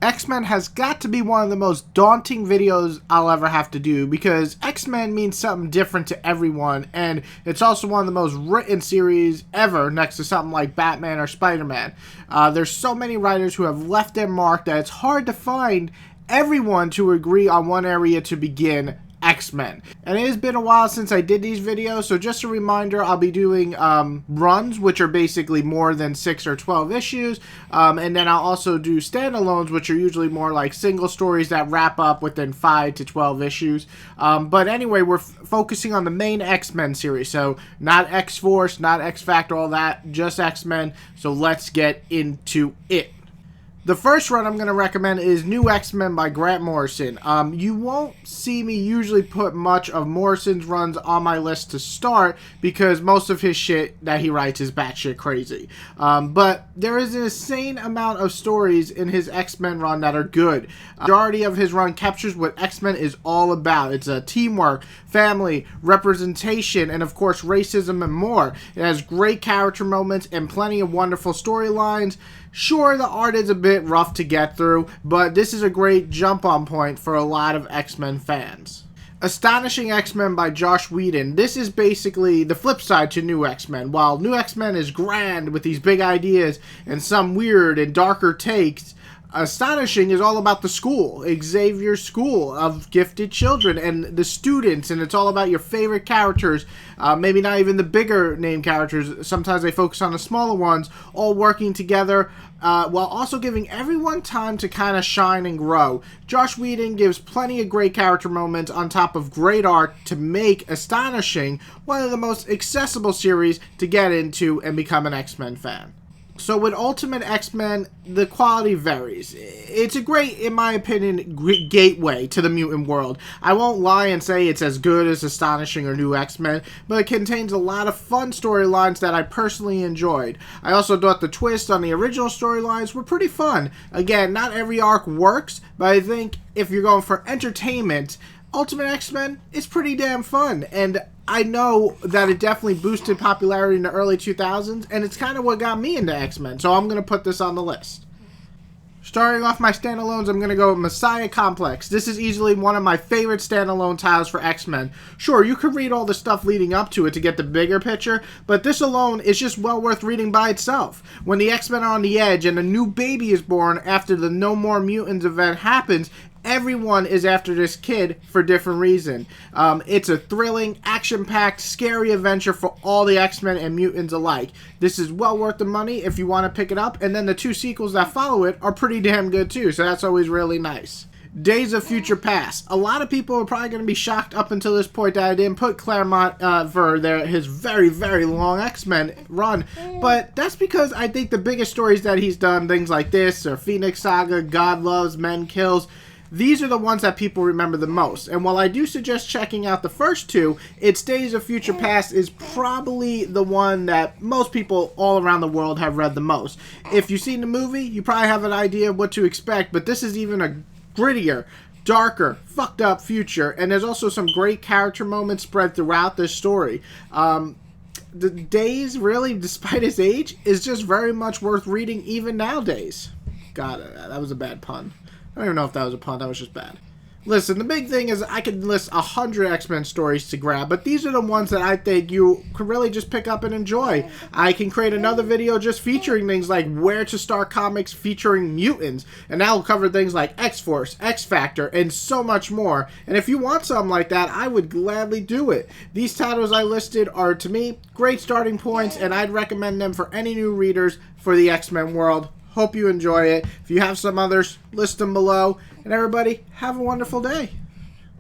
X-Men has got to be one of the most daunting videos I'll ever have to do because X-Men means something different to everyone, and it's also one of the most written series ever next to something like Batman or Spider-Man. There's so many writers who have left their mark that it's hard to find everyone to agree on one area to begin X-Men. And it has been a while since I did these videos, so just a reminder, I'll be doing runs, which are basically more than 6 or 12 issues, and then I'll also do standalones, which are usually more like single stories that wrap up within 5 to 12 issues. But anyway, we're focusing on the main X-Men series, so not X-Force, not X-Factor, all that, just X-Men, so let's get into it. The first run I'm going to recommend is New X-Men by Grant Morrison. You won't see me usually put much of Morrison's runs on my list to start because most of his shit that he writes is batshit crazy. But there is an insane amount of stories in his X-Men run that are good. The majority of his run captures what X-Men is all about. It's teamwork, family, representation, and of course racism and more. It has great character moments and plenty of wonderful storylines. Sure, the art is a bit rough to get through, but this is a great jump-on point for a lot of X-Men fans. Astonishing X-Men by Joss Whedon. This is basically the flip side to New X-Men. While New X-Men is grand with these big ideas and some weird and darker takes, Astonishing is all about the school, Xavier's school of gifted children and the students, and it's all about your favorite characters, maybe not even the bigger name characters, sometimes they focus on the smaller ones, all working together while also giving everyone time to kind of shine and grow. Joss Whedon gives plenty of great character moments on top of great art to make Astonishing one of the most accessible series to get into and become an X-Men fan. So with Ultimate X-Men, the quality varies. It's a great, in my opinion, gateway to the mutant world. I won't lie and say it's as good as Astonishing or New X-Men, but it contains a lot of fun storylines that I personally enjoyed. I also thought the twists on the original storylines were pretty fun. Again, not every arc works, but I think if you're going for entertainment, Ultimate X-Men is pretty damn fun, and I know that it definitely boosted popularity in the early 2000s, and it's kind of what got me into X-Men, so I'm going to put this on the list. Starting off my standalones, I'm going to go with Messiah Complex. This is easily one of my favorite standalone titles for X-Men. Sure, you could read all the stuff leading up to it to get the bigger picture, but this alone is just well worth reading by itself. When the X-Men are on the edge and a new baby is born after the No More Mutants event happens, everyone is after this kid for different reasons. It's a thrilling, action-packed, scary adventure for all the X-Men and mutants alike. This is well worth the money if you want to pick it up, and then the 2 sequels that follow it are pretty damn good too, so that's always really nice. Days of Future Past. A lot of people are probably going to be shocked up until this point that I didn't put Claremont for his very, very long X-Men run, but that's because I think the biggest stories that he's done, things like this, or Phoenix Saga, God Loves, Men Kills, these are the ones that people remember the most. And while I do suggest checking out the first 2, It's Days of Future Past is probably the one that most people all around the world have read the most. If you've seen the movie, you probably have an idea of what to expect, but this is even a grittier, darker, fucked up future, and there's also some great character moments spread throughout this story. The Days, really, despite his age, is just very much worth reading even nowadays. God, that was a bad pun. I don't even know if that was a pun, that was just bad. Listen, the big thing is I could list 100 X-Men stories to grab, but these are the ones that I think you could really just pick up and enjoy. I can create another video just featuring things like where to start comics featuring mutants, and that will cover things like X-Force, X-Factor, and so much more. And if you want something like that, I would gladly do it. These titles I listed are, to me, great starting points, and I'd recommend them for any new readers for the X-Men world. Hope you enjoy it. If you have some others, list them below. And everybody, have a wonderful day.